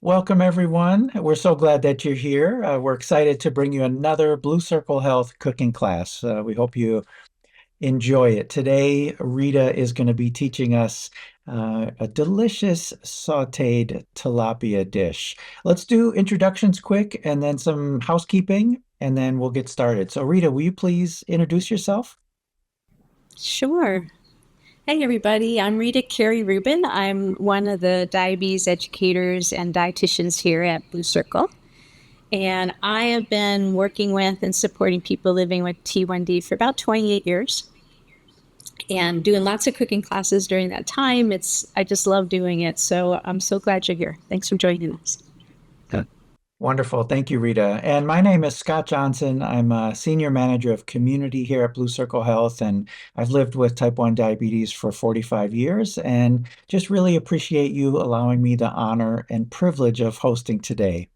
Welcome, everyone. We're so glad that you're here. We're excited to bring you another Blue Circle Health cooking class. We hope you enjoy it. Today, Rita is going to be teaching us a delicious sautéed tilapia dish. Let's do introductions quick and then some housekeeping, and then we'll get started. So, Rita, will you please introduce yourself? Sure. Hey, everybody. I'm Rita Carey Rubin. I'm one of the diabetes educators and dietitians here at Blue Circle. And I have been working with and supporting people living with T1D for about 28 years and doing lots of cooking classes during that time. I just love doing it. So I'm so glad you're here. Thanks for joining us. Wonderful. Thank you, Rita. And my name is Scott Johnson. I'm a senior manager of community here at Blue Circle Health, and I've lived with type 1 diabetes for 45 years and just really appreciate you allowing me the honor and privilege of hosting today.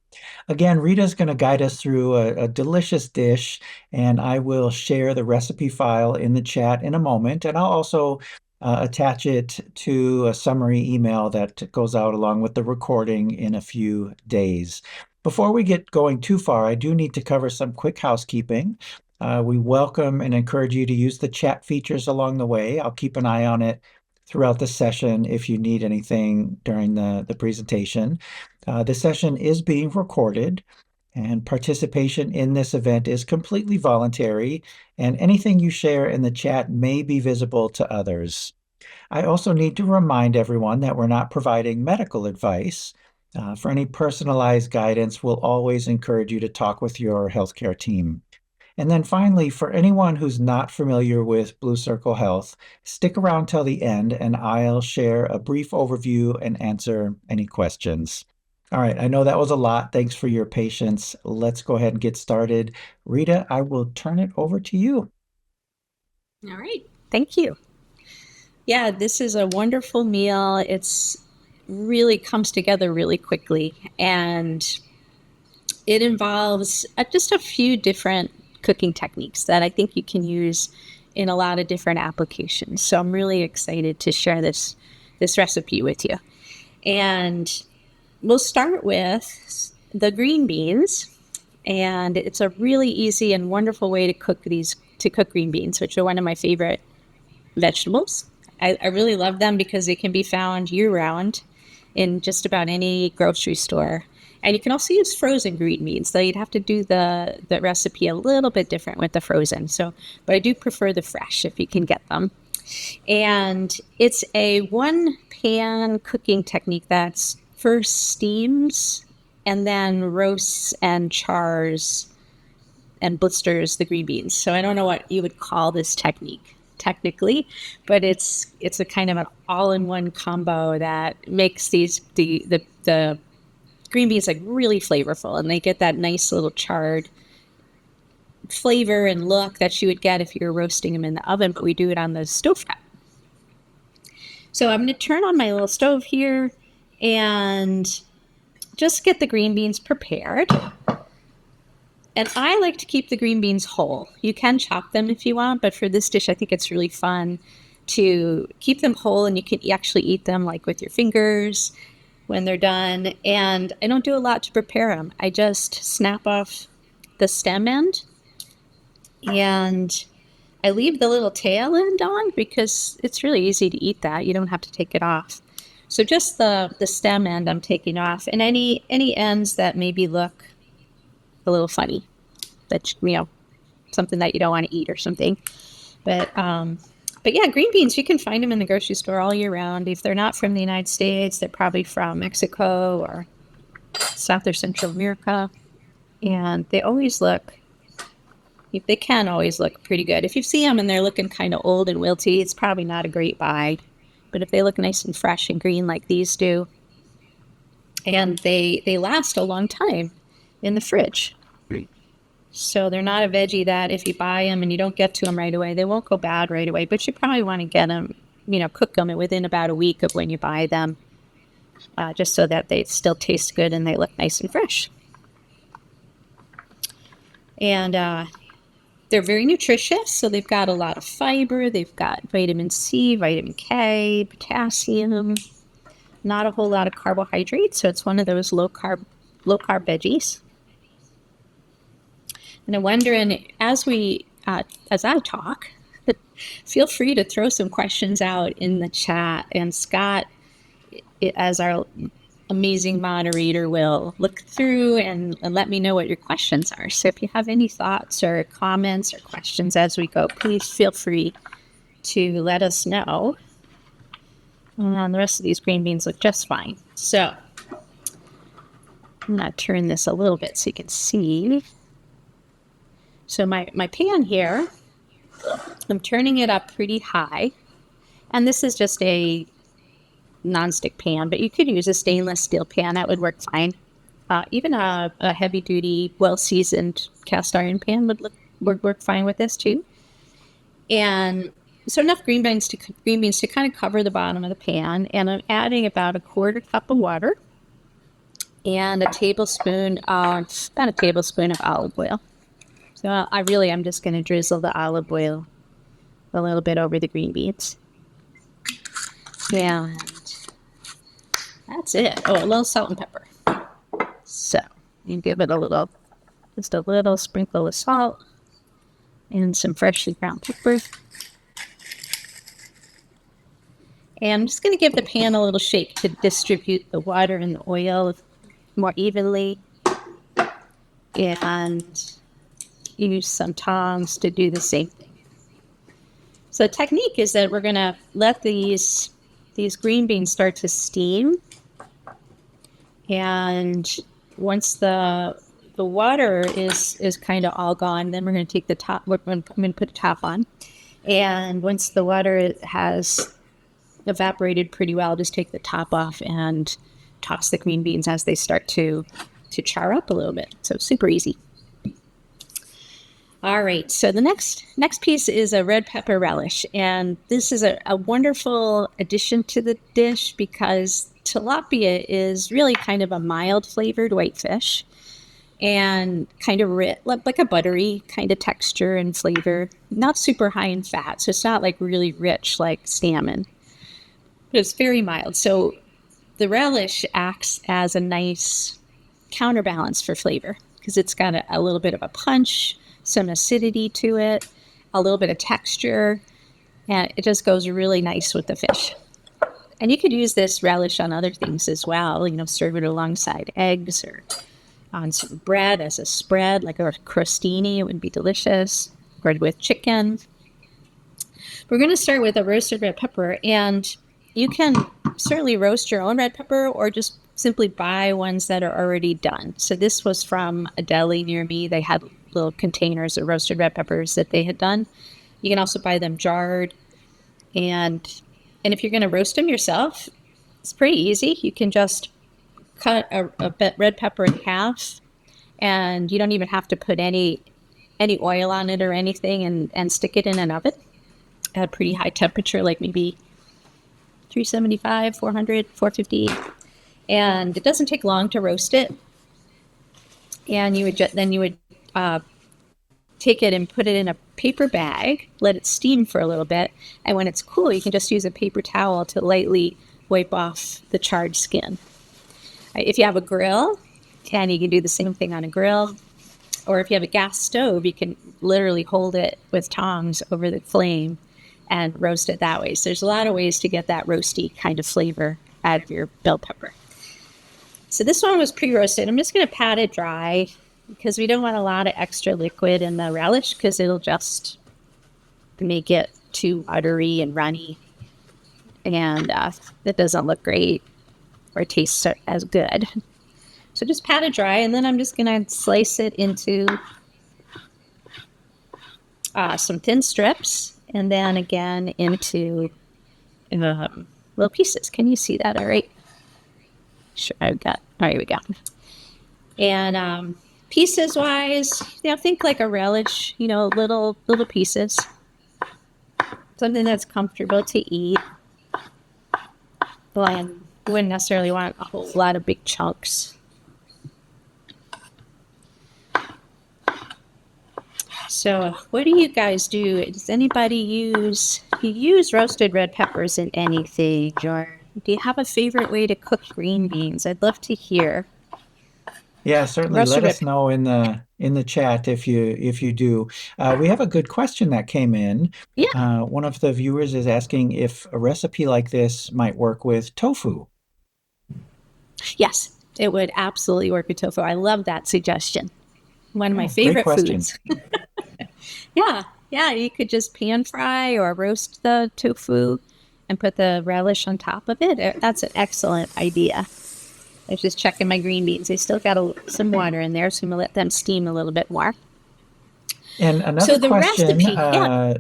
Again, Rita's going to guide us through a delicious dish, and I will share the recipe file in the chat in a moment, and I'll also attach it to a summary email that goes out along with the recording in a few days. Before we get going too far, I do need to cover some quick housekeeping. We welcome and encourage you to use the chat features along the way. I'll keep an eye on it throughout the session if you need anything during the presentation. The session is being recorded, and participation in this event is completely voluntary, and anything you share in the chat may be visible to others. I also need to remind everyone that we're not providing medical advice. For any personalized guidance, we'll always encourage you to talk with your healthcare team. And then finally, for anyone who's not familiar with Blue Circle Health, stick around till the end and I'll share a brief overview and answer any questions. All right, I know that was a lot. Thanks for your patience. Let's go ahead and get started. Rita, I will turn it over to you. All right. Thank you. Yeah, this is a wonderful meal. It's really comes together really quickly, and it involves just a few different cooking techniques that I think you can use in a lot of different applications. So I'm really excited to share this recipe with you. And we'll start with the green beans, and it's a really easy and wonderful way to cook green beans, which are one of my favorite vegetables. I really love them because they can be found year-round in just about any grocery store. And you can also use frozen green beans, though you'd have to do the recipe a little bit different with the frozen. But I do prefer the fresh if you can get them. And it's a one-pan cooking technique that's first steams and then roasts and chars and blisters the green beans. So I don't know what you would call this technique technically, but it's a kind of an all-in-one combo that makes the green beans like really flavorful, and they get that nice little charred flavor and look that you would get if you were roasting them in the oven, but we do it on the stovetop. So I'm going to turn on my little stove here and just get the green beans prepared. And I like to keep the green beans whole. You can chop them if you want, but for this dish, I think it's really fun to keep them whole, and you can actually eat them like with your fingers when they're done. And I don't do a lot to prepare them. I just snap off the stem end, and I leave the little tail end on because it's really easy to eat that. You don't have to take it off. So just the stem end I'm taking off, and any ends that maybe look a little funny, that something that you don't want to eat or something. But yeah, green beans, you can find them in the grocery store all year round. If they're not from the United States, they're probably from Mexico or South or Central America, and they can always look pretty good. If you see them and they're looking kind of old and wilty, it's probably not a great buy. But if they look nice and fresh and green like these do, and they last a long time in the fridge. So they're not a veggie that if you buy them and you don't get to them right away, they won't go bad right away. But you probably want to get them, cook them within about a week of when you buy them, just so that they still taste good and they look nice and fresh. And they're very nutritious, so they've got a lot of fiber. They've got vitamin C, vitamin K, potassium, not a whole lot of carbohydrates, so it's one of those low-carb veggies. And I'm wondering, as I talk, feel free to throw some questions out in the chat, and Scott, as our amazing moderator, will look through and let me know what your questions are. So if you have any thoughts or comments or questions as we go, please feel free to let us know. And the rest of these green beans look just fine. So I'm going to turn this a little bit so you can see. So my pan here, I'm turning it up pretty high. And this is just a nonstick pan, but you could use a stainless steel pan. That would work fine. Even a heavy-duty, well-seasoned cast iron pan would work fine with this too. And so enough green beans to kind of cover the bottom of the pan. And I'm adding about a quarter cup of water and about a tablespoon of olive oil. So I'm just going to drizzle the olive oil a little bit over the green beans. And that's it. Oh, a little salt and pepper. So you give it just a little sprinkle of salt and some freshly ground pepper. And I'm just going to give the pan a little shake to distribute the water and the oil more evenly. And use some tongs to do the same thing. So the technique is that we're going to let these green beans start to steam. And once the water is kind of all gone, then we're going to take the top, I'm going to put a top on. And once the water has evaporated pretty well, just take the top off and toss the green beans as they start to char up a little bit. So super easy. All right, so the next piece is a red pepper relish, and this is a wonderful addition to the dish because tilapia is really kind of a mild flavored white fish and kind of rich, like a buttery kind of texture and flavor, not super high in fat, so it's not like really rich like salmon, but it's very mild. So the relish acts as a nice counterbalance for flavor because it's got a little bit of a punch, some acidity to it, a little bit of texture, and it just goes really nice with the fish. And you could use this relish on other things as well, serve it alongside eggs or on some bread as a spread, like a crostini. It would be delicious, or with chicken. We're going to start with a roasted red pepper, and you can certainly roast your own red pepper or just simply buy ones that are already done. So this was from a deli near me. They had little containers of roasted red peppers that they had done. You can also buy them jarred. And if you're going to roast them yourself, it's pretty easy. You can just cut a red pepper in half, and you don't even have to put any oil on it or anything, and stick it in an oven at a pretty high temperature, like maybe 375, 400, 450. And it doesn't take long to roast it. And you would take it and put it in a paper bag, let it steam for a little bit, and when it's cool, you can just use a paper towel to lightly wipe off the charred skin. If you have a grill, and you can do the same thing on a grill, or if you have a gas stove, you can literally hold it with tongs over the flame and roast it that way. So there's a lot of ways to get that roasty kind of flavor out of your bell pepper. So this one was pre-roasted. I'm just going to pat it dry because we don't want a lot of extra liquid in the relish because it'll just make it too watery and runny. And that doesn't look great or taste as good. So just pat it dry, and then I'm just going to slice it into some thin strips, and then again into little pieces. Can you see that all right? Sure, I've got. All right, we go. And pieces wise, think like a relish. Little pieces. Something that's comfortable to eat. But you wouldn't necessarily want a whole lot of big chunks. So, what do you guys do? Does anybody use roasted red peppers in anything, or Do you have a favorite way to cook green beans? I'd love to hear. Yeah, certainly Roast or let us whip? know in the chat if you do. We have a good question that came in. Yeah. One of the viewers is asking if a recipe like this might work with tofu. Yes, it would absolutely work with tofu. I love that suggestion. One of my Yeah, great favorite question. foods. Yeah, yeah, you could just pan fry or roast the tofu and put the relish on top of it. That's an excellent idea. I was just checking my green beans. They still got some water in there, so I'm gonna let them steam a little bit more. And So another the question, recipe, yeah,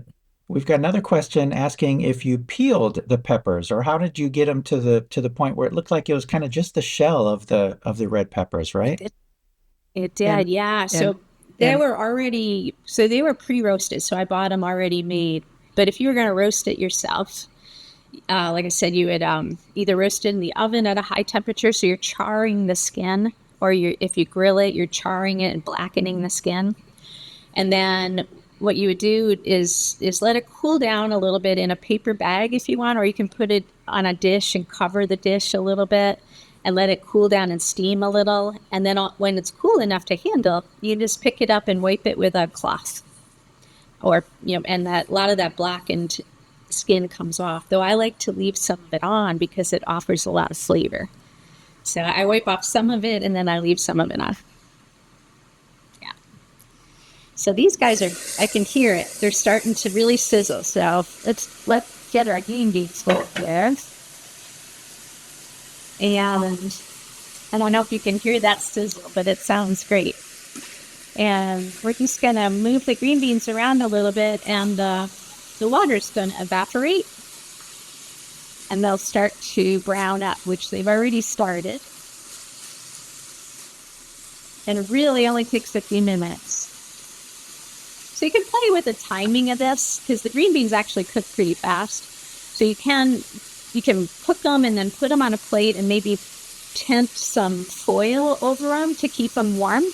we've got another question asking if you peeled the peppers, or how did you get them to the point where it looked like it was kind of just the shell of the red peppers, it right? did. It did, And yeah. and They and were already, so they were pre-roasted. So I bought them already made. But if you were gonna roast it yourself, like I said, you would either roast it in the oven at a high temperature, so you're charring the skin, or if you grill it, you're charring it and blackening the skin. And then what you would do is let it cool down a little bit in a paper bag if you want, or you can put it on a dish and cover the dish a little bit and let it cool down and steam a little. And then when it's cool enough to handle, you just pick it up and wipe it with a cloth, or and that a lot of that blackened skin comes off. Though I like to leave some of it on because it offers a lot of flavor. So I wipe off some of it and then I leave some of it on. Yeah. So these guys are, I can hear it. They're starting to really sizzle. So let's get our green beans there. And I don't know if you can hear that sizzle, but it sounds great. And we're just going to move the green beans around a little bit, and the water's going to evaporate, and they'll start to brown up, which they've already started. And it really only takes a few minutes. So you can play with the timing of this, because the green beans actually cook pretty fast. So you can cook them and then put them on a plate and maybe tent some foil over them to keep them warm.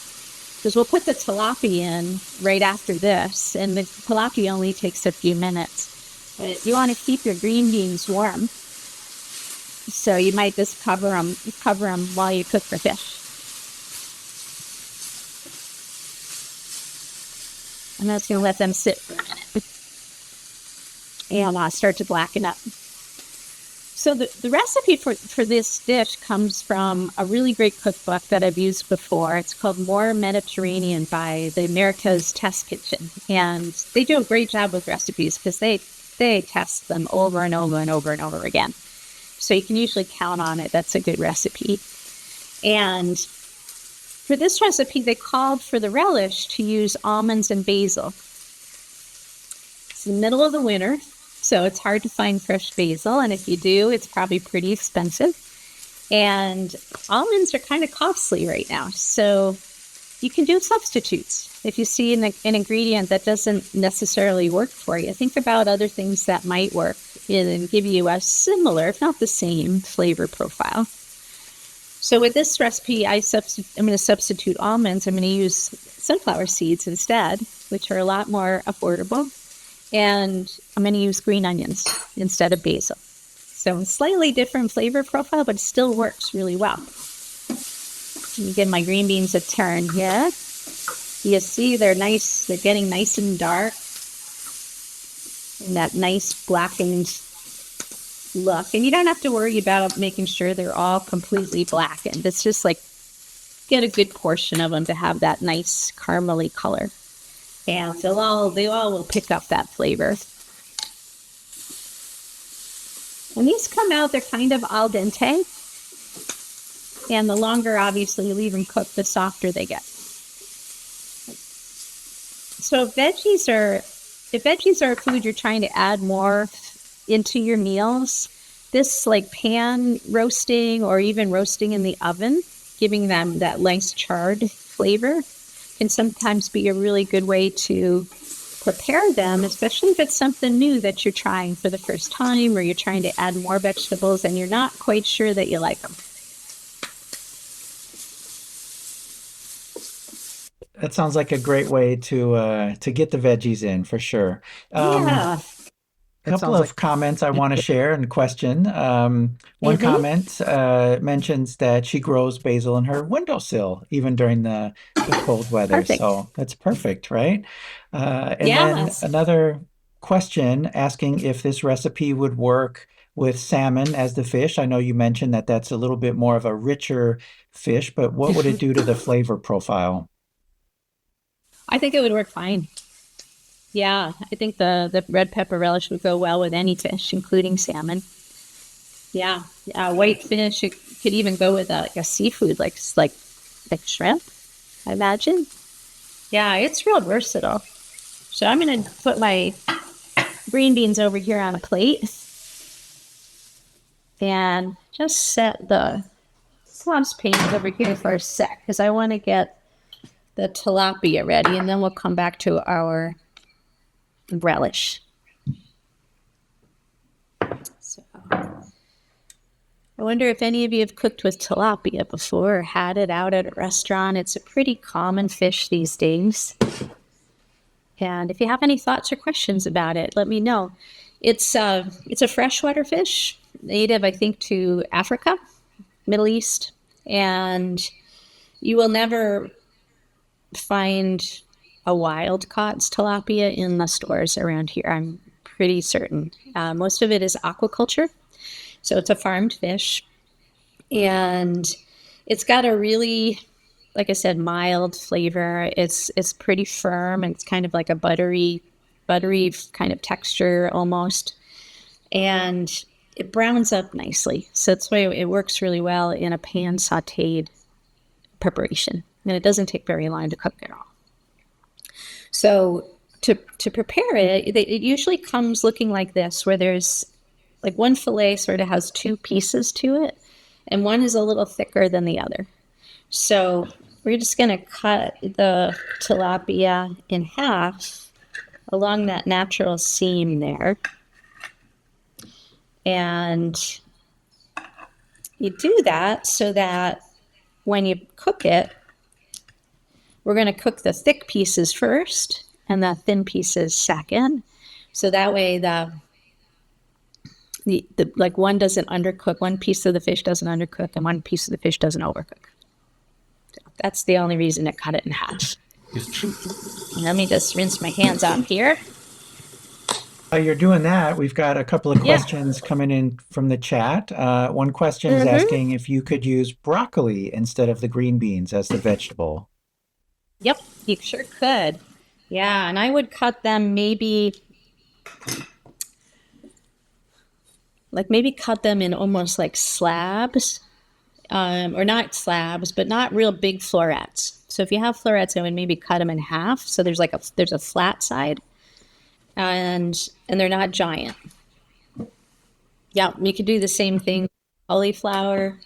Because we'll put the tilapia in right after this, and the tilapia only takes a few minutes. But you want to keep your green beans warm, so you might just cover them while you cook the fish. I'm just going to let them sit for a minute and start to blacken up. So the recipe for this dish comes from a really great cookbook that I've used before. It's called More Mediterranean by the America's Test Kitchen. And they do a great job with recipes because they test them over and over and over and over again. So you can usually count on it. That's a good recipe. And for this recipe, they called for the relish to use almonds and basil. It's the middle of the winter, so it's hard to find fresh basil. And if you do, it's probably pretty expensive. And almonds are kind of costly right now. So you can do substitutes. If you see an ingredient that doesn't necessarily work for you, think about other things that might work and give you a similar, if not the same, flavor profile. So with this recipe, I'm going to substitute almonds. I'm going to use sunflower seeds instead, which are a lot more affordable. And I'm going to use green onions instead of basil. So slightly different flavor profile, but it still works really well. Let me give my green beans a turn here. You see they're nice. They're getting nice and dark. And that nice blackened look. And you don't have to worry about making sure they're all completely blackened. It's just like get a good portion of them to have that nice caramely color. And they all will pick up that flavor. When these come out, they're kind of al dente. And the longer, obviously, you leave them cooked, the softer they get. So if veggies are a food you're trying to add more into your meals, this like pan roasting or even roasting in the oven, giving them that nice charred flavor, can sometimes be a really good way to prepare them, especially if it's something new that you're trying for the first time, or you're trying to add more vegetables and you're not quite sure that you like them. that sounds like a great way to get the veggies in for sure. Yeah. That Couple sounds like of comments I want to share and question. One hmm comment mentions that she grows basil in her windowsill even during the cold weather. perfect. So that's perfect, right? And then Yes. another question asking if this recipe would work with salmon as the fish. I know you mentioned that that's a little bit more of a richer fish, but what would it do to the flavor profile? I think it would work fine. Yeah, I think the red pepper relish would go well with any fish, including salmon. Yeah, white fish. It could even go with like a seafood, like shrimp. I imagine. Yeah, it's real versatile. So I'm gonna put my green beans over here on a plate and just set the saucepan over here for a sec because I want to get the tilapia ready, and then we'll come back to our relish. So I wonder if any of you have cooked with tilapia before or had it out at a restaurant. It's a pretty common fish these days. And if you have any thoughts or questions about it, let me know. It's a freshwater fish, native, I think, to Africa, Middle East, and you will never find a wild caught tilapia in the stores around here. I'm pretty certain. Most of it is aquaculture, so it's a farmed fish, and it's got a really, like I said, mild flavor. It's pretty firm, and it's kind of like a buttery kind of texture almost, and it browns up nicely. So that's why it works really well in a pan sautéed preparation, and it doesn't take very long to cook at all. So to prepare it usually comes looking like this, where there's like one fillet sort of has two pieces to it, and one is a little thicker than the other. So we're just going to cut the tilapia in half along that natural seam there. And you do that so that when you cook it, we're going to cook the thick pieces first and the thin pieces second. So that way the like one doesn't undercook, one piece of the fish doesn't undercook, and one piece of the fish doesn't overcook. So that's the only reason to cut it in half. Let me just rinse my hands off here. While you're doing that, we've got a couple of Yeah. questions coming in from the chat. One question is Mm-hmm. asking if you could use broccoli instead of the green beans as the vegetable. Yep, you sure could. Yeah, and I would cut them maybe cut them in almost like slabs, or not slabs, but not real big florets. So if you have florets, I would maybe cut them in half. So there's a flat side, and they're not giant. Yeah, you could do the same thing, cauliflower,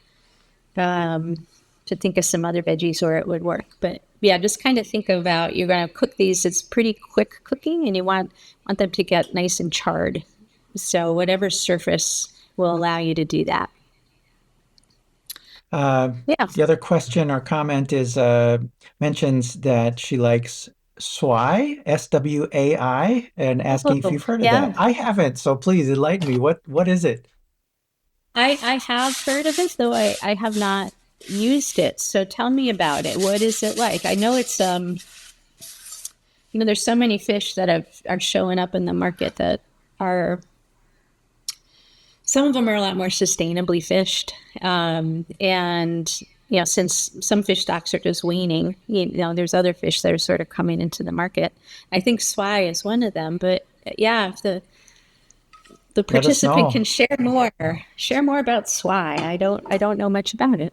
to think of some other veggies where it would work. But yeah, just kind of think about you're going to cook these. It's pretty quick cooking, and you want them to get nice and charred. So whatever surface will allow you to do that. Uh, Yeah. the other question or comment is mentions that she likes swai, SWAI, and asking if Oh, you've heard of that. yeah. I haven't, so please enlighten me. What is it? I have heard of it, though I have not used it. So tell me about it. What is it like? I know it's there's so many fish that are showing up in the market that are some of them are a lot more sustainably fished, and since some fish stocks are just waning, there's other fish that are sort of coming into the market. I think swai is one of them, but yeah, if the Let us participant know. can share more about swai. I don't know much about it.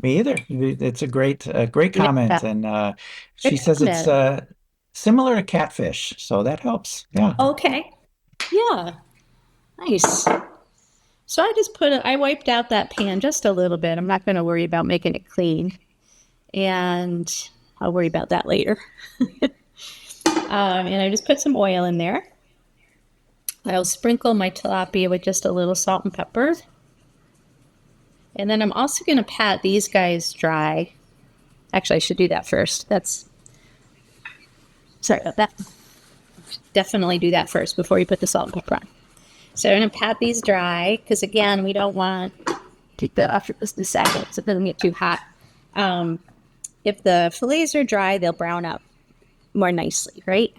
Me either. It's a great Yeah, comment, and she good says it's comment. similar to catfish, so that helps. Yeah. Okay, yeah, nice. So I wiped out that pan just a little bit. I'm not going to worry about making it clean, and I'll worry about that later. And I just put some oil in there. I'll sprinkle my tilapia with just a little salt and pepper. And then I'm also going to pat these guys dry. Actually, I should do that first. Sorry about that. Definitely do that first before you put the salt and pepper on. So I'm going to pat these dry because, again, we don't want to take that off just a second so it doesn't get too hot. If the fillets are dry, they'll brown up more nicely, right?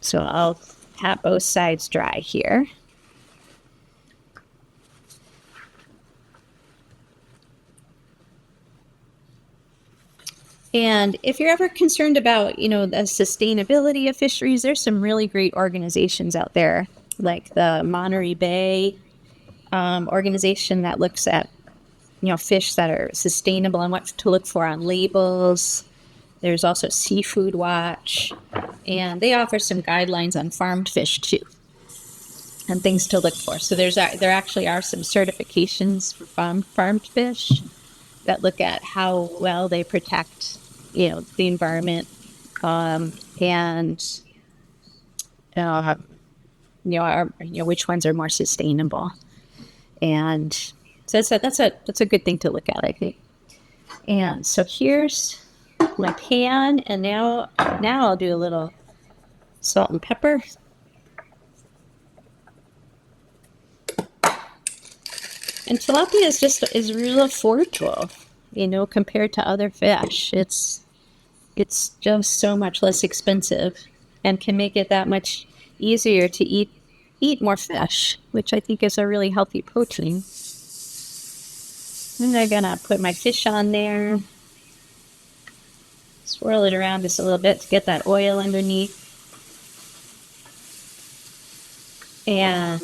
So I'll pat both sides dry here. And if you're ever concerned about, the sustainability of fisheries, there's some really great organizations out there, like the Monterey Bay organization that looks at, fish that are sustainable and what to look for on labels. There's also Seafood Watch, and they offer some guidelines on farmed fish too, and things to look for. So there actually are some certifications for farmed fish that look at how well they protect, the environment, and which ones are more sustainable. And so that's a good thing to look at, I think. And so here's my pan, and now I'll do a little salt and pepper. And tilapia is real affordable, compared to other fish. It's just so much less expensive and can make it that much easier to eat more fish, which I think is a really healthy protein. And I'm gonna put my fish on there. Swirl it around just a little bit to get that oil underneath. And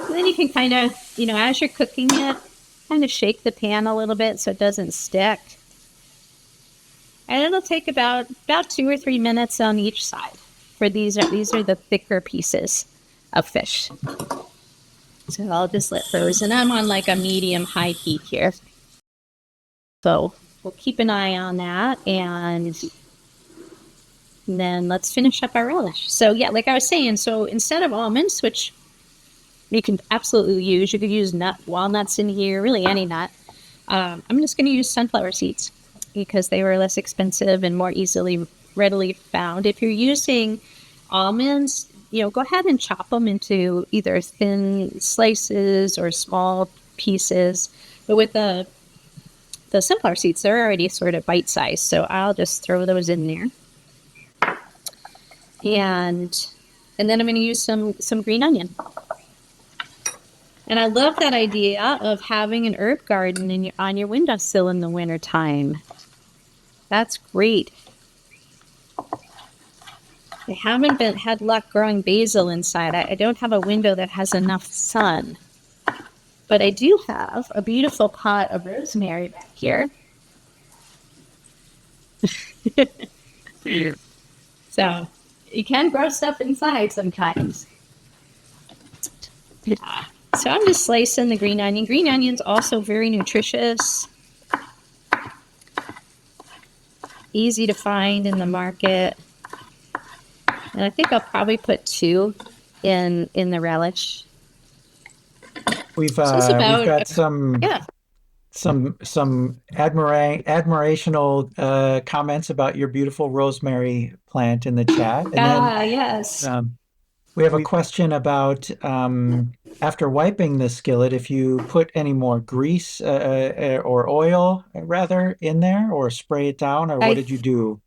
then you can kind of, as you're cooking it, kind of shake the pan a little bit so it doesn't stick. And it'll take about 2 or 3 minutes on each side. For these are the thicker pieces of fish. So I'll just let those, and I'm on like a medium-high heat here. So we'll keep an eye on that, and then let's finish up our relish. So yeah, like I was saying, so instead of almonds, which you can absolutely use, you could use walnuts in here, really any nut. I'm just going to use sunflower seeds because they were less expensive and more readily found. If you're using almonds, go ahead and chop them into either thin slices or small pieces. But with the sunflower seeds, they're already sort of bite-sized, so I'll just throw those in there. And then I'm going to use some green onion. And I love that idea of having an herb garden on your windowsill in the wintertime. That's great. I haven't had luck growing basil inside. I don't have a window that has enough sun. But I do have a beautiful pot of rosemary back here. So you can grow stuff inside sometimes. So I'm just slicing the green onion. Green onion's also very nutritious. Easy to find in the market. And I think I'll probably put 2 in the relish. We've got some admirational comments about your beautiful rosemary plant in the chat. And then yes. we have a question about after wiping the skillet, if you put any more grease or oil, rather, in there, or spray it down, or what did you do?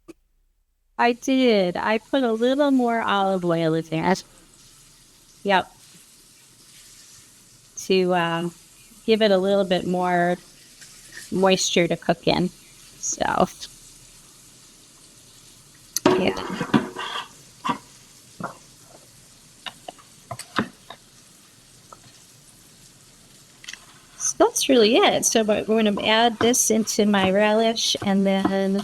I did. I put a little more olive oil in there. Yep. To give it a little bit more moisture to cook in. So, yeah. So that's really it. So we're going to add this into my relish, and then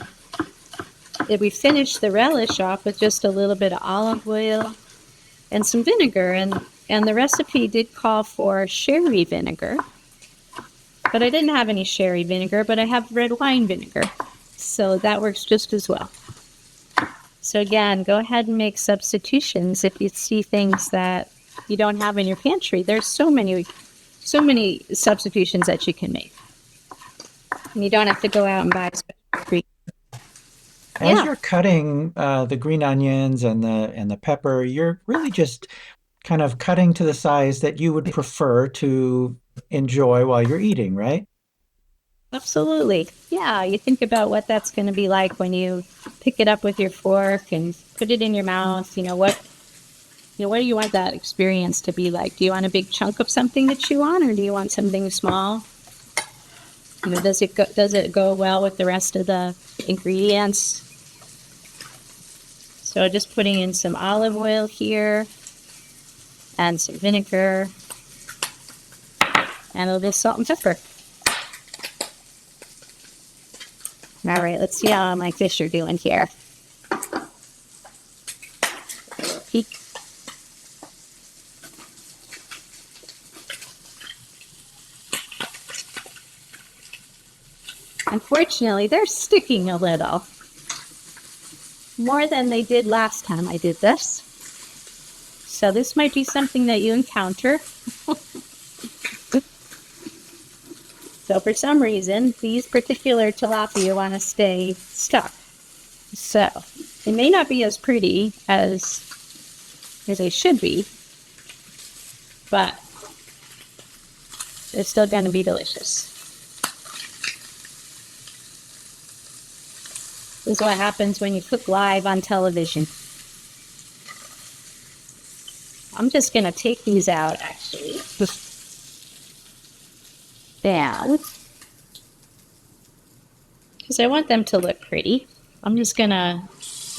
if we finish the relish off with just a little bit of olive oil and some vinegar. And the recipe did call for sherry vinegar, but I didn't have any sherry vinegar, but I have red wine vinegar. So that works just as well. So again, go ahead and make substitutions if you see things that you don't have in your pantry. There's so many substitutions that you can make. And you don't have to go out and buy special ingredients. As Yeah, you're cutting the green onions and the pepper, you're really just kind of cutting to the size that you would prefer to enjoy while you're eating, right? absolutely. Yeah, you think about what that's going to be like when you pick it up with your fork and put it in your mouth. What do you want that experience to be like? Do you want a big chunk of something to chew on, or do you want something small? Does it go well with the rest of the ingredients? So just putting in some olive oil here and some vinegar and a little bit of salt and pepper. All right, let's see how my fish are doing here. Peek. Unfortunately, they're sticking a little. More than they did last time I did this. So this might be something that you encounter. So for some reason, these particular tilapia want to stay stuck. So it may not be as pretty as they should be, but they're still going to be delicious. This is what happens when you cook live on television. I'm just going to take these out, actually. Down. Because I want them to look pretty. I'm just going to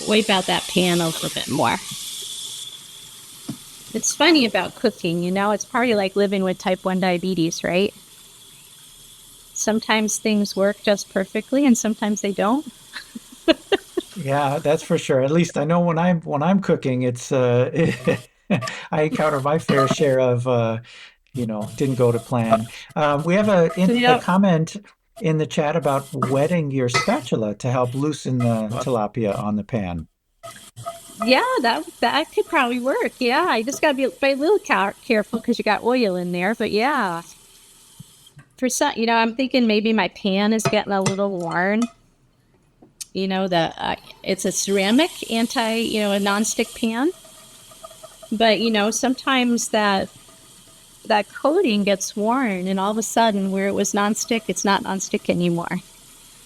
wipe out that pan a little bit more. It's funny about cooking, it's probably like living with type 1 diabetes, right? Sometimes things work just perfectly and sometimes they don't. Yeah, that's for sure. At least I know when I'm cooking, it's I encounter my fair share of didn't go to plan. We have a Yep. comment in the chat about wetting your spatula to help loosen the tilapia on the pan. Yeah, that could probably work. Yeah, I just got to be a little careful because you got oil in there. But yeah, for some, I'm thinking maybe my pan is getting a little worn. It's a ceramic a nonstick pan. But sometimes that coating gets worn, and all of a sudden, where it was nonstick, it's not nonstick anymore.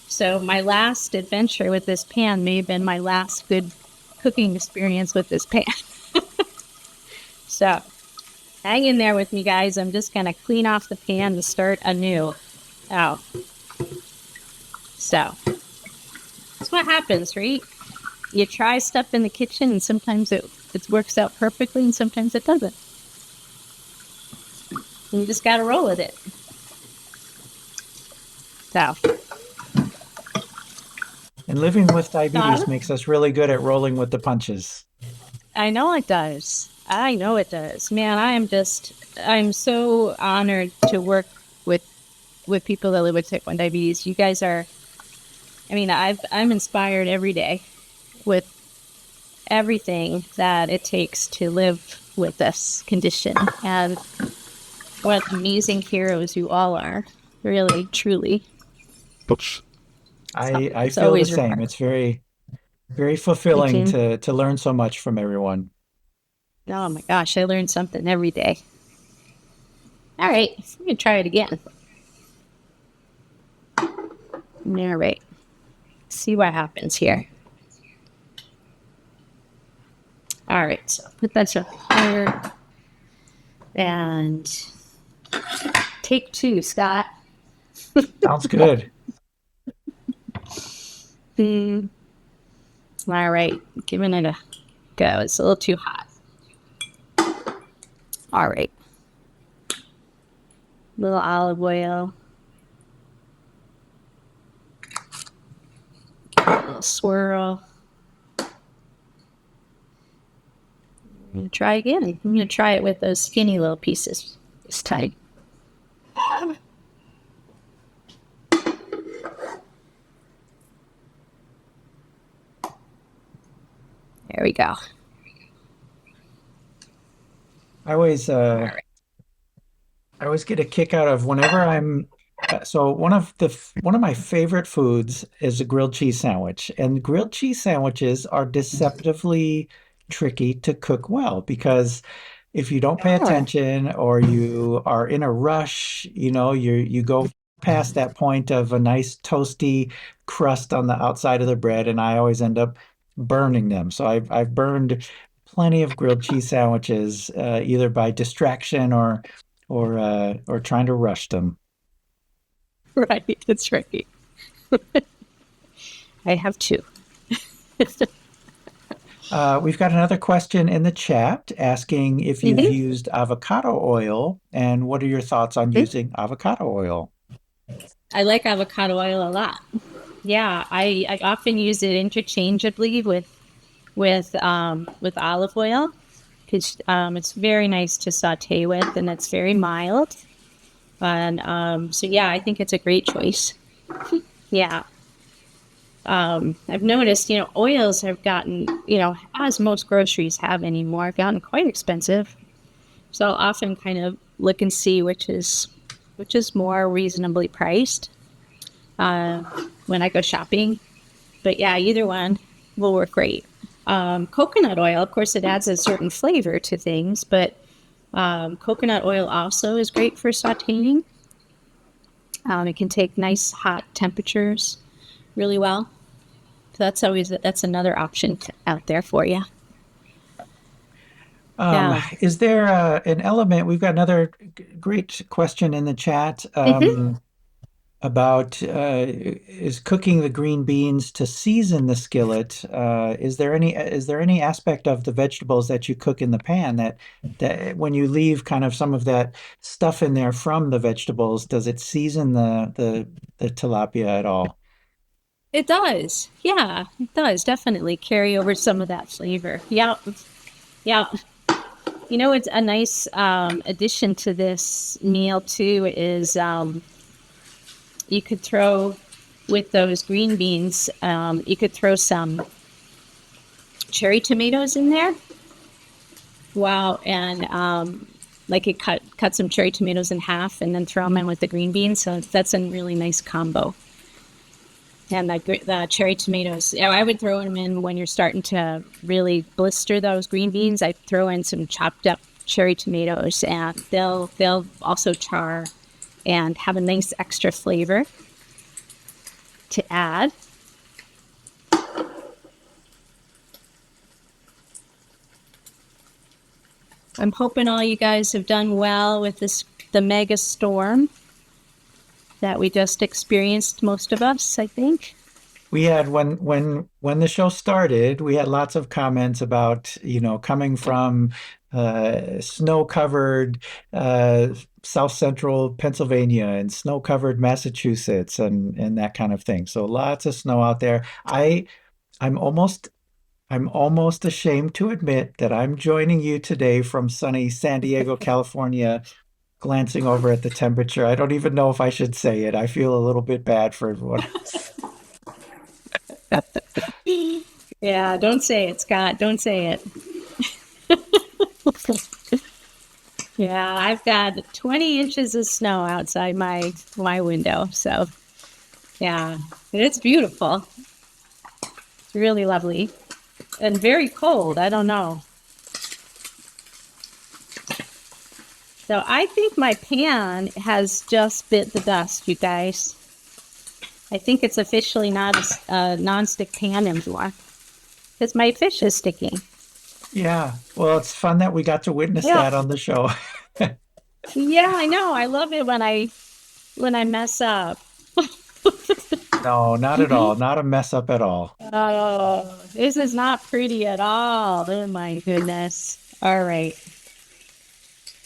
So my last adventure with this pan may have been my last good cooking experience with this pan. So hang in there with me, guys. I'm just going to clean off the pan to start anew. Oh, so that's what happens, right? You try stuff in the kitchen, and sometimes it works out perfectly, and sometimes it doesn't. You just got to roll with it. So, And living with uh, diabetes makes us really good at rolling with the punches. I know it does. I know it does. Man, I'm so honored to work with people that live with type 1 diabetes. You guys are, I'm inspired every day with everything that it takes to live with this condition. And what amazing heroes you all are. Really, truly. I It's feel the always same. remarkable. It's very, very Thank fulfilling you. to learn so much from everyone. Oh my gosh, I learn something every day. All right, I'm going to try it again. All right. See what happens here. All right, so put that to higher and take two, Scott. Sounds good. Hmm. All right, giving it a go. It's a little too hot. All right, little olive oil, a little swirl. I'm gonna try again. I'm gonna try it with those skinny little pieces this time. There we go. All I always uh, right. I always get a kick out of whenever I'm So one of my favorite foods is a grilled cheese sandwich, and grilled cheese sandwiches are deceptively tricky to cook well because if you don't pay Yeah. attention or you are in a rush, you go past that point of a nice toasty crust on the outside of the bread, and I always end up burning them. So I've burned plenty of grilled cheese sandwiches, either by distraction or trying to rush them. Right, that's right. I have two. We've got another question in the chat asking if you've Mhm. used avocado oil and what are your thoughts on using avocado oil? I like avocado oil a lot. Yeah, I often use it interchangeably with olive oil because it's very nice to saute with and it's very mild. And so yeah, I think it's a great choice. Yeah. I've noticed, oils have gotten, as most groceries have anymore, have gotten quite expensive. So I'll often kind of look and see which is more reasonably priced uh, when I go shopping. But yeah, either one will work great. Coconut oil, of course, it adds a certain flavor to things, but coconut oil also is great for sauteing. It can take nice hot temperatures really well. So that's another option out there for you. Um, Yeah. is there an element? We've got another great question in the chat Hmm. about is cooking the green beans to season the skillet. Is there any aspect of the vegetables that you cook in the pan that when you leave kind of some of that stuff in there from the vegetables, does it season the tilapia at all? It does. Yeah, it does definitely carry over some of that flavor. Yeah. Yeah. It's a nice addition to this meal too is you could throw with those green beans, you could throw some cherry tomatoes in there. Wow. And like it cut some cherry tomatoes in half and then throw them in with the green beans. So that's a really nice combo. And the cherry tomatoes, yeah, I would throw them in when you're starting to really blister those green beans. I throw in some chopped up cherry tomatoes, and they'll also char and have a nice extra flavor to add. I'm hoping all you guys have done well with the mega storm that we just experienced. Most of us, I think. We had when the show started, we had lots of comments about, coming from snow-covered South Central Pennsylvania and snow-covered Massachusetts and that kind of thing. So lots of snow out there. I'm almost I'm almost ashamed to admit that I'm joining you today from sunny San Diego, California, glancing over at the temperature. I don't even know if I should say it. I feel a little bit bad for everyone. Yeah, don't say it, Scott. Don't say it. Yeah, I've got 20 inches of snow outside my window. So, yeah, it's beautiful. It's really lovely and very cold. I don't know. So, I think my pan has just bit the dust, you guys. I think it's officially not a non-stick pan anymore because my fish is sticking. Yeah. Well, it's fun that we got to witness Yeah. that on the show. Yeah, I know. I love it when I mess up. No, not at all. Not a mess up at all. Oh, this is not pretty at all. Oh my goodness. All right.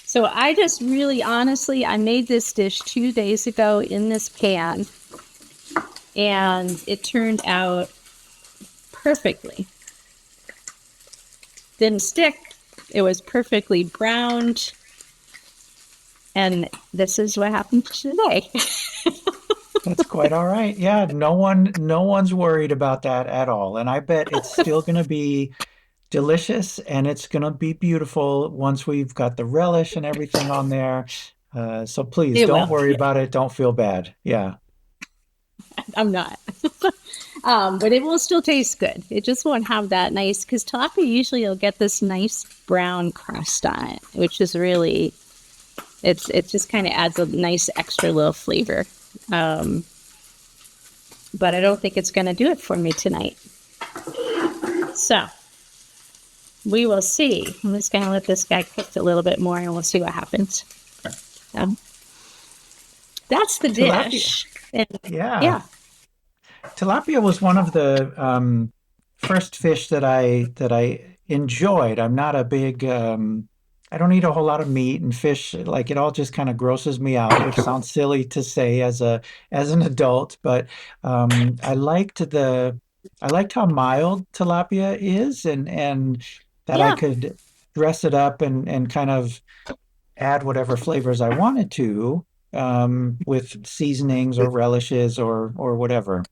So I just really honestly, I made this dish 2 days ago in this pan and it turned out perfectly. Didn't stick. It was perfectly browned. And this is what happened today. That's quite all right. Yeah, no one's worried about that at all. And I bet it's still going to be delicious and it's going to be beautiful once we've got the relish and everything on there. So please It don't will. worry Yeah, about it. Don't feel bad. Yeah. I'm not. But it will still taste good. It just won't have that nice, because tilapia usually you'll get this nice brown crust on it, which is really, it just kind of adds a nice extra little flavor. Um, but I don't think it's going to do it for me tonight. So we will see. I'm just going to let this guy cook a little bit more and we'll see what happens. Um, that's the Tilapia. dish. And Yeah. yeah, Tilapia was one of the first fish that I enjoyed. I'm not a big I don't eat a whole lot of meat and fish, like it all just kind of grosses me out, which sounds silly to say as an adult, but I liked how mild tilapia is and that I yeah, could dress it up and kind of add whatever flavors I wanted to with seasonings or relishes or whatever.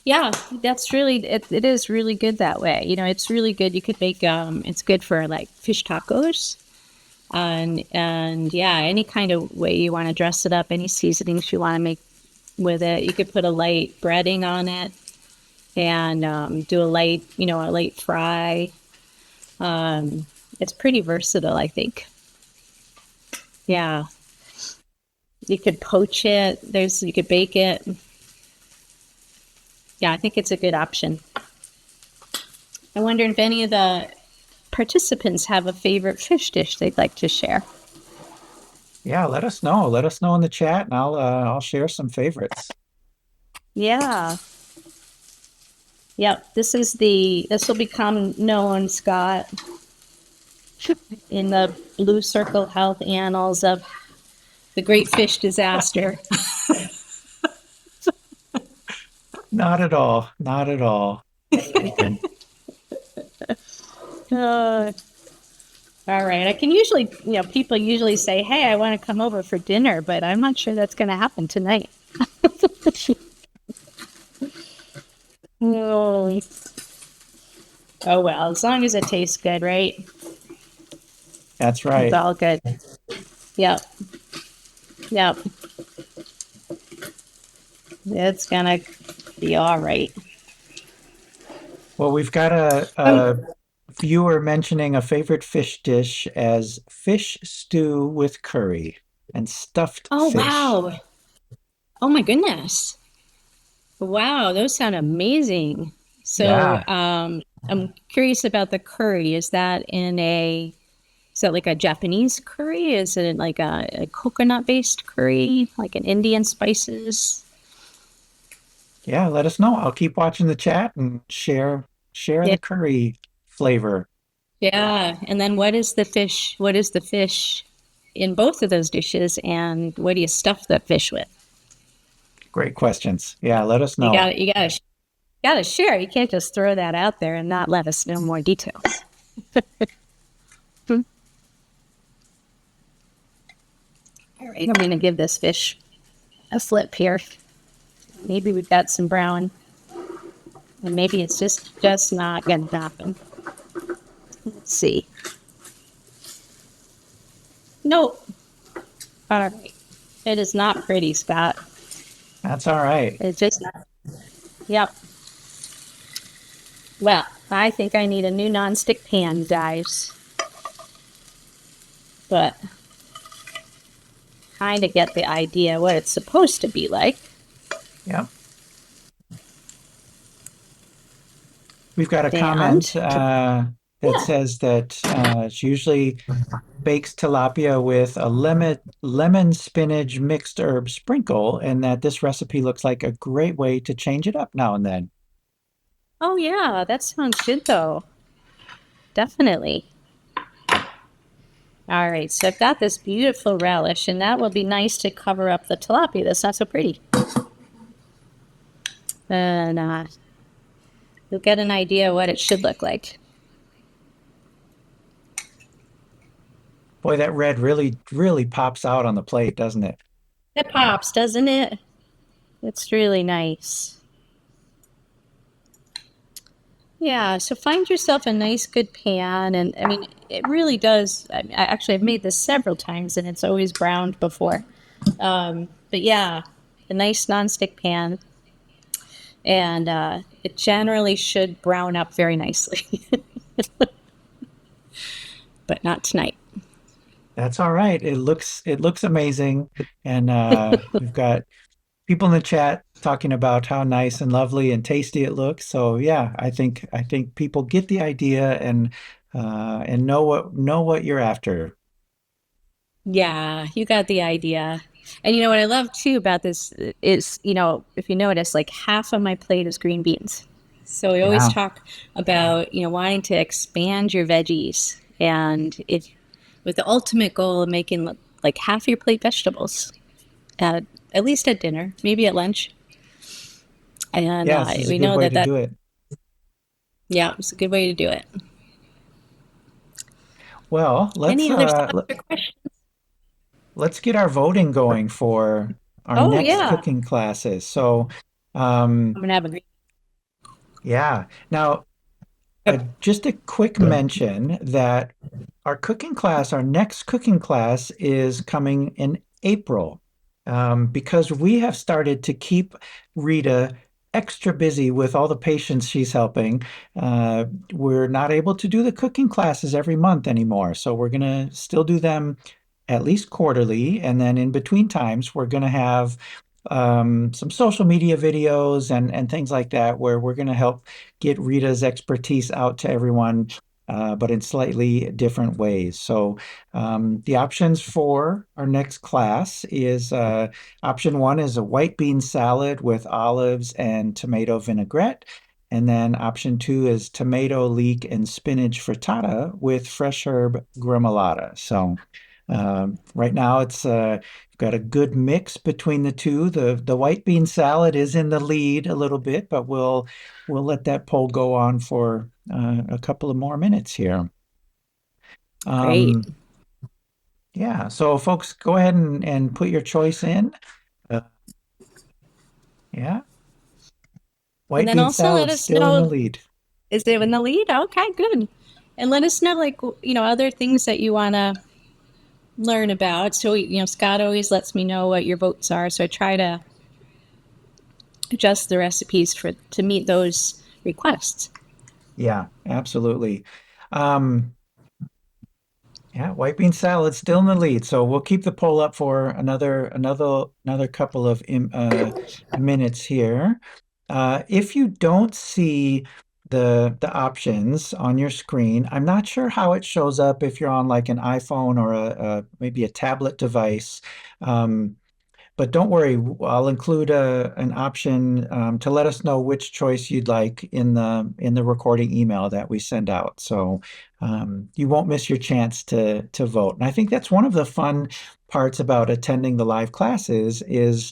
yeah. That's really, it is really good that way. You know, it's really good. You could make, it's good for like fish tacos. And yeah, any kind of way you want to dress it up, any seasonings you want to make with it. You could put a light breading on it and do a light, a light fry. It's pretty versatile, I think. Yeah, you could poach it. You could bake it. Yeah, I think it's a good option. I wonder if any of the participants have a favorite fish dish they'd like to share. Yeah, let us know. Let us know in the chat, and I'll share some favorites. Yeah. Yep. This will become known, Scott, in the Blue Circle Health annals of the Great Fish Disaster. Not at all. Not at all. Uh, all right. I can usually, people usually say, "Hey, I want to come over for dinner," but I'm not sure that's going to happen tonight. Oh. Oh well, as long as it tastes good, right? That's It's right. all good. Yep. Yep. It's gonna be all right. Well, we've got Um, a viewer mentioning a favorite fish dish as fish stew with curry and stuffed oh fish. wow. Oh my goodness. Wow, those sound amazing. So, Yeah. I'm curious about the curry. Is that like a Japanese curry? Is it like a coconut based curry, like an Indian spices? Yeah, let us know. I'll keep watching the chat and share Yeah. the curry flavor. Yeah. And then what is the fish? What is the fish in both of those dishes? And what do you stuff the fish with? Great questions. Yeah, let us You know. got you got to share. You can't just throw that out there and not let us know more details. All right, I'm going to give this fish a flip here. Maybe we've got some brown, and maybe it's just not going to happen. Let's see. Nope. All right. It is not pretty, Scott. That's all right. It's just not. Yep. Well, I think I need a new nonstick pan, guys. But kind of get the idea what it's supposed to be like. Yep. We've got a And comment that yeah. says that it's usually bakes tilapia with a lemon spinach mixed herb sprinkle, and that this recipe looks like a great way to change it up now and then. Oh yeah, that sounds good though. Definitely. All right, so I've got this beautiful relish, and that will be nice to cover up the tilapia that's not so pretty. And you'll get an idea what it should look like. Boy, that red really pops out on the plate, doesn't it? It pops, doesn't it? It's really nice. Yeah, so find yourself a nice, good pan, and I mean, it really does. I've made this several times, and it's always browned before. But yeah, a nice nonstick pan, and it generally should brown up very nicely, but not tonight. That's all right. It looks amazing. And we've got people in the chat talking about how nice and lovely and tasty it looks. So yeah, I think people get the idea and know what you're after. Yeah, you got the idea. And you know what I love too about this is, if you notice, like half of my plate is green beans. So we always Yeah. talk about, wanting to expand your veggies and if with the ultimate goal of making like half your plate vegetables at least at dinner, maybe at lunch. And Yeah, this is a we good know way that to do that, it. yeah, it's a good way to do it. Well, Any other thoughts or questions? let's get our voting going for our Oh, next yeah. cooking classes. So, um, I'm going to have a green. yeah. Now, just a quick mention that our next cooking class is coming in April, because we have started to keep Rita extra busy with all the patients she's helping. Uh, we're not able to do the cooking classes every month anymore, so we're going to still do them at least quarterly, and then in between times, we're going to have some social media videos and things like that, where we're going to help get Rita's expertise out to everyone, but in slightly different ways. So the options for our next class is option one is a white bean salad with olives and tomato vinaigrette. And then option two is tomato leek and spinach frittata with fresh herb gremolata. So right now, it's got a good mix between the two. The white bean salad is in the lead a little bit, but we'll let that poll go on for a couple of more minutes here. Great. Um, yeah, so folks, go ahead and put your choice in. Uh, yeah, And white then bean also let salad us still in the know, lead. is it in the lead? Okay, good. And let us know, like, other things that you want to learn about. So, Scott always lets me know what your votes are. So I try to adjust the recipes to meet those requests. Yeah, absolutely. Um, Yeah, white bean salad still in the lead. So we'll keep the poll up for another couple of minutes here. If you don't see the options on your screen, I'm not sure how it shows up if you're on like an iPhone or a maybe a tablet device. Um, but don't worry, I'll include an option to let us know which choice you'd like in the recording email that we send out. So you won't miss your chance to vote. And I think that's one of the fun parts about attending the live classes is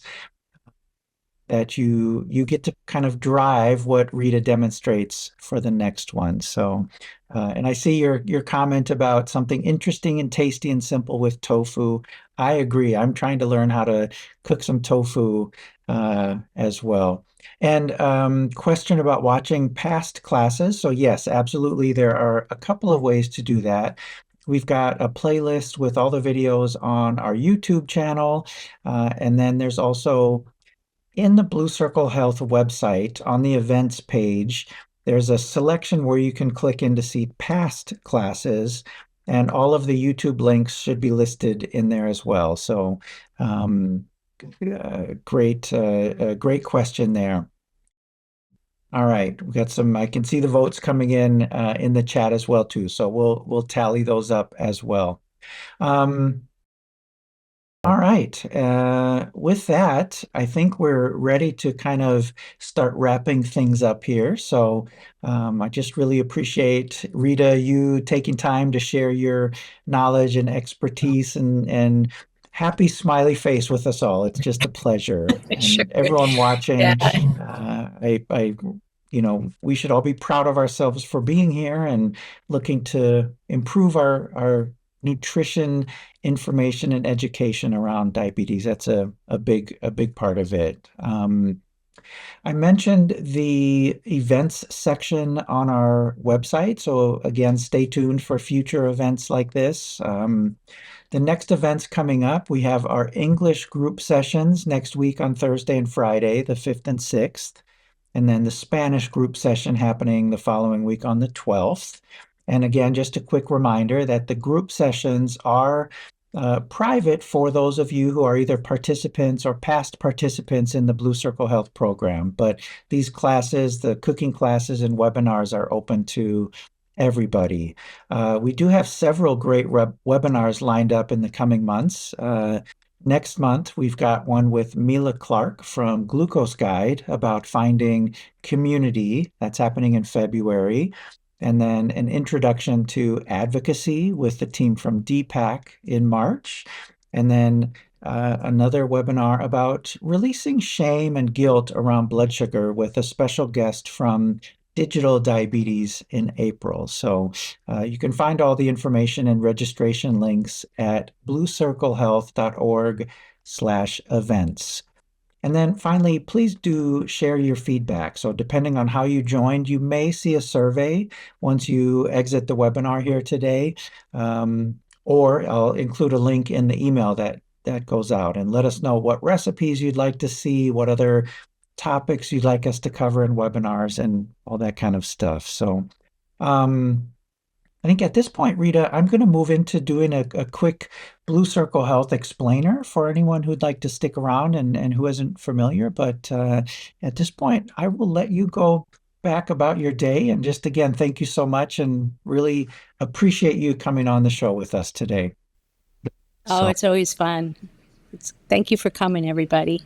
that you get to kind of drive what Rita demonstrates for the next one. So, and I see your comment about something interesting and tasty and simple with tofu. I agree. I'm trying to learn how to cook some tofu as well. And question about watching past classes. So yes, absolutely. There are a couple of ways to do that. We've got a playlist with all the videos on our YouTube channel. And then there's also in the Blue Circle Health website, on the events page, there's a selection where you can click in to see past classes, and all of the YouTube links should be listed in there as well. So, um, great question there. All right, we got some. I can see the votes coming in the chat as well too. So we'll tally those up as well. Um, All right. With that, I think we're ready to kind of start wrapping things up here. So I just really appreciate Rita, you taking time to share your knowledge and expertise and happy smiley face with us all. It's just a pleasure. Sure. And everyone Yeah. watching, we should all be proud of ourselves for being here and looking to improve our nutrition information and education around diabetes. That's a big part of it. I mentioned the events section on our website. So again, stay tuned for future events like this. The next events coming up, we have our English group sessions next week on Thursday and Friday, the 5th and 6th, and then the Spanish group session happening the following week on the 12th. And again, just a quick reminder that the group sessions are private for those of you who are either participants or past participants in the Blue Circle Health program. But these classes, the cooking classes and webinars, are open to everybody. We do have several great webinars lined up in the coming months. Next month, we've got one with Mila Clark from Glucose Guide about finding community. That's happening in February. And then an introduction to advocacy with the team from DPAC in March. And then another webinar about releasing shame and guilt around blood sugar with a special guest from Digital Diabetes in April. So you can find all the information and registration links at bluecirclehealth.org/events. And then finally, please do share your feedback. So depending on how you joined, you may see a survey once you exit the webinar here today, or I'll include a link in the email that goes out, and let us know what recipes you'd like to see, what other topics you'd like us to cover in webinars, and all that kind of stuff. So I think at this point, Rita, I'm going to move into doing a quick Blue Circle Health explainer for anyone who'd like to stick around and who isn't familiar. But at this point, I will let you go back about your day. And just again, thank you so much and really appreciate you coming on the show with us today. Oh, So, it's always fun. Thank you for coming, everybody.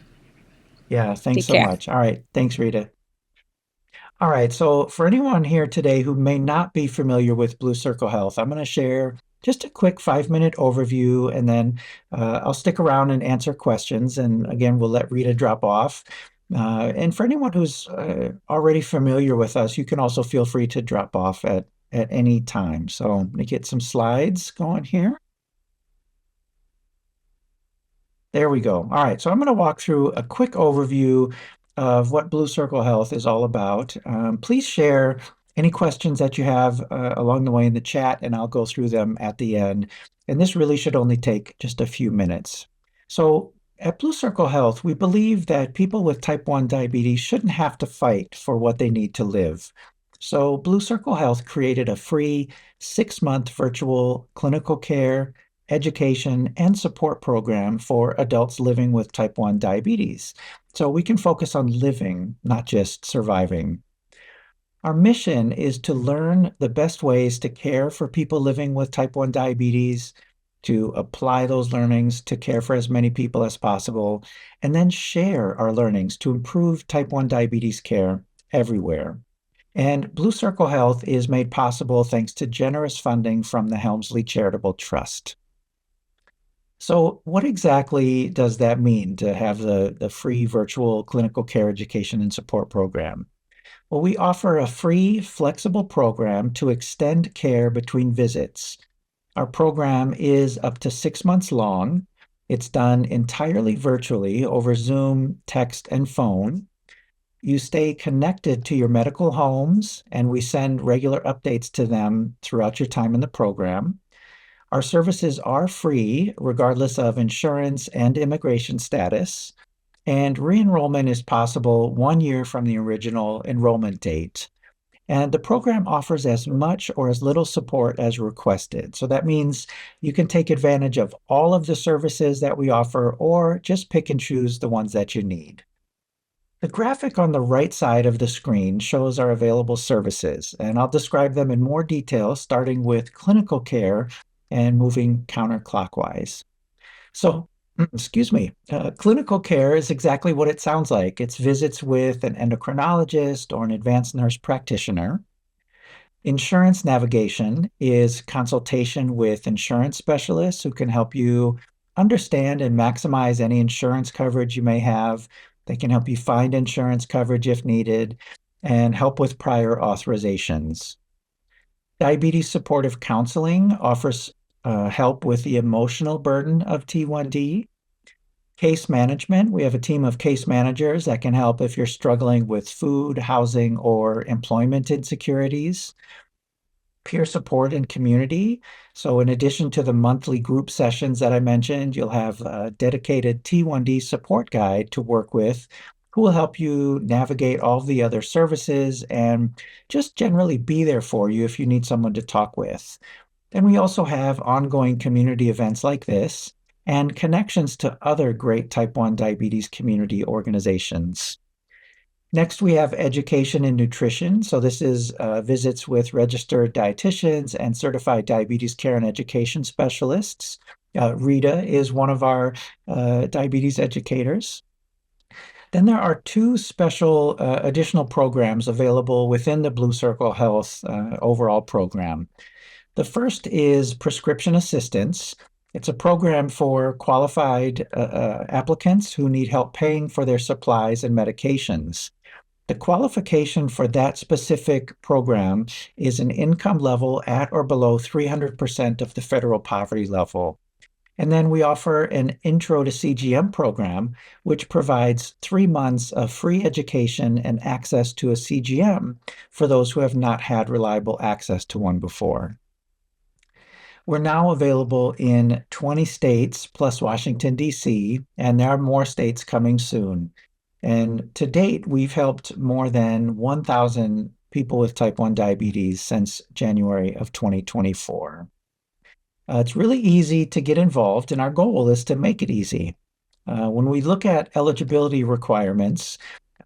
yeah, thanks Take so care. much. All right. Thanks, Rita. All right, so for anyone here today who may not be familiar with Blue Circle Health, I'm going to share just a quick 5-minute overview, and then I'll stick around and answer questions. And again, we'll let Rita drop off. And for anyone who's already familiar with us, you can also feel free to drop off at any time. So I'm going to get some slides going here. There we go. All right, so I'm going to walk through a quick overview of what Blue Circle Health is all about. Please share any questions that you have along the way in the chat, and I'll go through them at the end. And this really should only take just a few minutes. So at Blue Circle Health, we believe that people with type 1 diabetes shouldn't have to fight for what they need to live. So Blue Circle Health created a free 6-month virtual clinical care, education, and support program for adults living with type 1 diabetes. So we can focus on living, not just surviving. Our mission is to learn the best ways to care for people living with type 1 diabetes, to apply those learnings to care for as many people as possible, and then share our learnings to improve type 1 diabetes care everywhere. And Blue Circle Health is made possible thanks to generous funding from the Helmsley Charitable Trust. So what exactly does that mean to have the free virtual clinical care education and support program? Well, we offer a free, flexible program to extend care between visits. Our program is up to 6 months long. It's done entirely virtually over Zoom, text, and phone. You stay connected to your medical homes, and we send regular updates to them throughout your time in the program. Our services are free, regardless of insurance and immigration status, and re-enrollment is possible 1 year from the original enrollment date. And the program offers as much or as little support as requested. So that means you can take advantage of all of the services that we offer, or just pick and choose the ones that you need. The graphic on the right side of the screen shows our available services, and I'll describe them in more detail, starting with clinical care and moving counterclockwise. So, excuse me, clinical care is exactly what it sounds like. It's visits with an endocrinologist or an advanced nurse practitioner. Insurance navigation is consultation with insurance specialists who can help you understand and maximize any insurance coverage you may have. They can help you find insurance coverage if needed and help with prior authorizations. Diabetes supportive counseling offers help with the emotional burden of T1D. Case management, we have a team of case managers that can help if you're struggling with food, housing, or employment insecurities. Peer support and community. So in addition to the monthly group sessions that I mentioned, you'll have a dedicated T1D support guide to work with who will help you navigate all the other services and just generally be there for you if you need someone to talk with. Then we also have ongoing community events like this and connections to other great type 1 diabetes community organizations. Next, we have education and nutrition. So this is visits with registered dietitians and certified diabetes care and education specialists. Rita is one of our diabetes educators. Then there are two special additional programs available within the Blue Circle Health overall program. The first is prescription assistance. It's a program for qualified applicants who need help paying for their supplies and medications. The qualification for that specific program is an income level at or below 300% of the federal poverty level. And then we offer an Intro to CGM program, which provides 3 months of free education and access to a CGM for those who have not had reliable access to one before. We're now available in 20 states plus Washington, D.C., and there are more states coming soon. And to date, we've helped more than 1,000 people with type 1 diabetes since January of 2024. It's really easy to get involved, and our goal is to make it easy. When we look at eligibility requirements,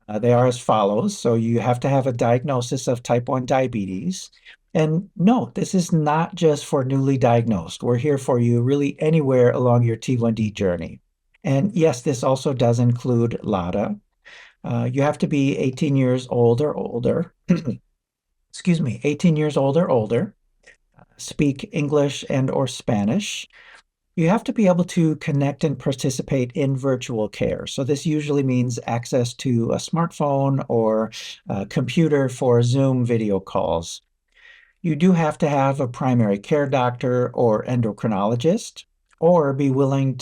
they are as follows. So you have to have a diagnosis of type 1 diabetes. And no, this is not just for newly diagnosed. We're here for you really anywhere along your T1D journey. And yes, this also does include LADA. You have to be 18 years old or older. Excuse me, 18 years old or older. Speak English and or Spanish. You have to be able to connect and participate in virtual care. So this usually means access to a smartphone or a computer for Zoom video calls. You do have to have a primary care doctor or endocrinologist, or be willing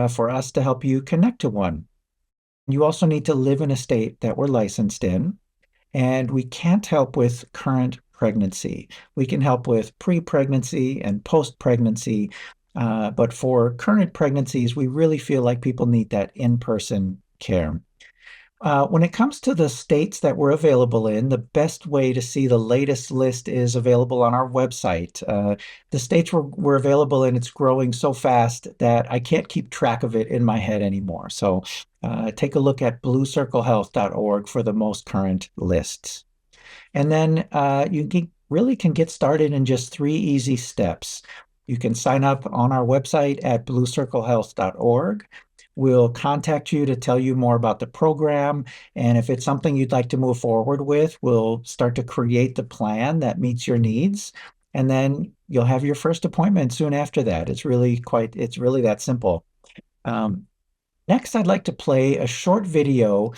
for us to help you connect to one. You also need to live in a state that we're licensed in, and we can't help with current pregnancy. We can help with pre-pregnancy and post-pregnancy, but for current pregnancies, we really feel like people need that in-person care. When it comes to the states that we're available in, the best way to see the latest list is available on our website. The states we're available in, it's growing so fast that I can't keep track of it in my head anymore. So take a look at bluecirclehealth.org for the most current lists. And then really can get started in just 3 easy steps. You can sign up on our website at bluecirclehealth.org. We'll contact you to tell you more about the program. And if it's something you'd like to move forward with, we'll start to create the plan that meets your needs. And then you'll have your first appointment soon after that. It's really that simple. Next, I'd like to play a short video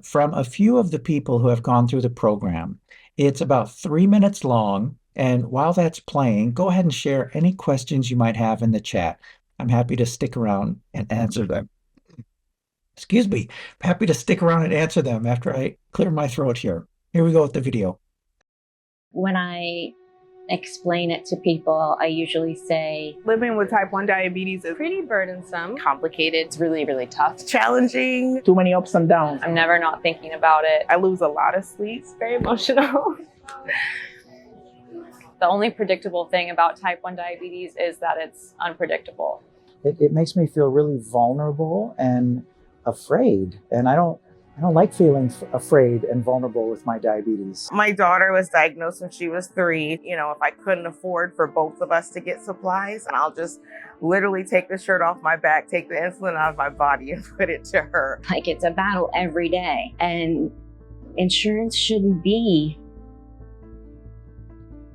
from a few of the people who have gone through the program. It's about 3 minutes long. And while that's playing, go ahead and share any questions you might have in the chat. I'm happy to stick around and answer them. Excuse me. I'm happy to stick around and answer them after I clear my throat here. Here we go with the video. When I explain it to people, I usually say, living with type 1 diabetes is pretty burdensome, complicated. It's really, really tough. challenging, too many ups and downs. I'm never not thinking about it. I lose a lot of sleep. It's very emotional. The only predictable thing about type 1 diabetes is that it's unpredictable. It makes me feel really vulnerable and afraid. And I don't like feeling afraid and vulnerable with my diabetes. My daughter was diagnosed when she was 3. You know, if I couldn't afford for both of us to get supplies, and I'll just literally take the shirt off my back, take the insulin out of my body and put it to her. like, it's a battle every day. And insurance shouldn't be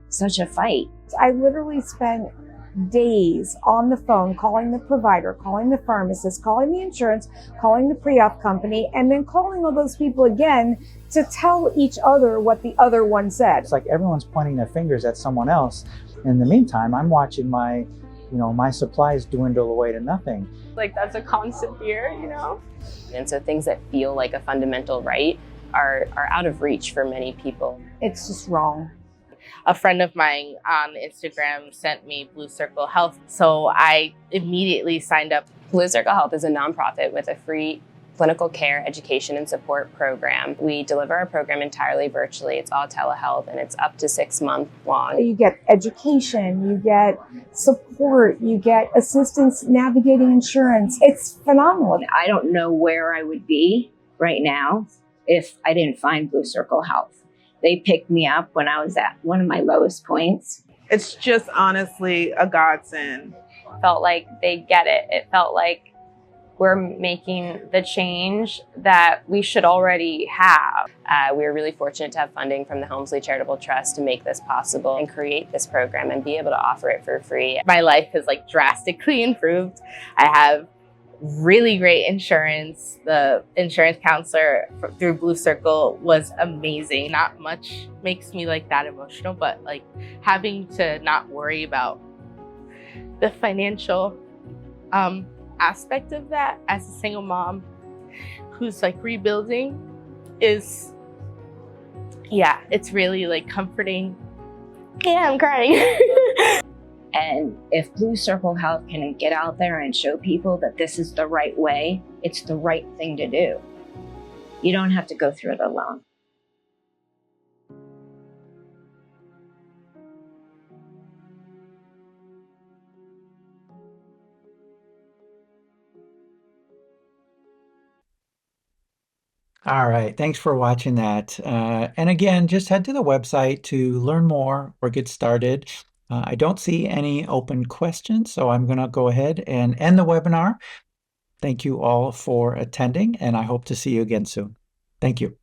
such a fight. I literally spent days on the phone calling the provider, calling the pharmacist, calling the insurance, calling the pre-op company, and then calling all those people again to tell each other what the other one said. It's like everyone's pointing their fingers at someone else. In the meantime, I'm watching my my supplies dwindle away to nothing. Like, that's a constant fear, And so things that feel like a fundamental right are out of reach for many people. It's just wrong. A friend of mine on Instagram sent me Blue Circle Health, so I immediately signed up. Blue Circle Health is a nonprofit with a free clinical care, education, and support program. We deliver our program entirely virtually. It's all telehealth, and it's up to 6 months long. You get education, you get support, you get assistance navigating insurance. It's phenomenal. I don't know where I would be right now if I didn't find Blue Circle Health. They picked me up when I was at one of my lowest points. It's just honestly a godsend. Felt like they get it. It felt like we're making the change that we should already have. We were really fortunate to have funding from the Helmsley Charitable Trust to make this possible and create this program and be able to offer it for free. My life has drastically improved. I have really great insurance. The insurance counselor through Blue Circle was amazing. Not much makes me that emotional, but having to not worry about the financial aspect of that as a single mom who's rebuilding is, it's really comforting. Yeah, I'm crying. And if Blue Circle Health can get out there and show people that this is the right way, it's the right thing to do. You don't have to go through it alone. All right, thanks for watching that. And again, just head to the website to learn more or get started. I don't see any open questions, so I'm going to go ahead and end the webinar. Thank you all for attending, and I hope to see you again soon. Thank you.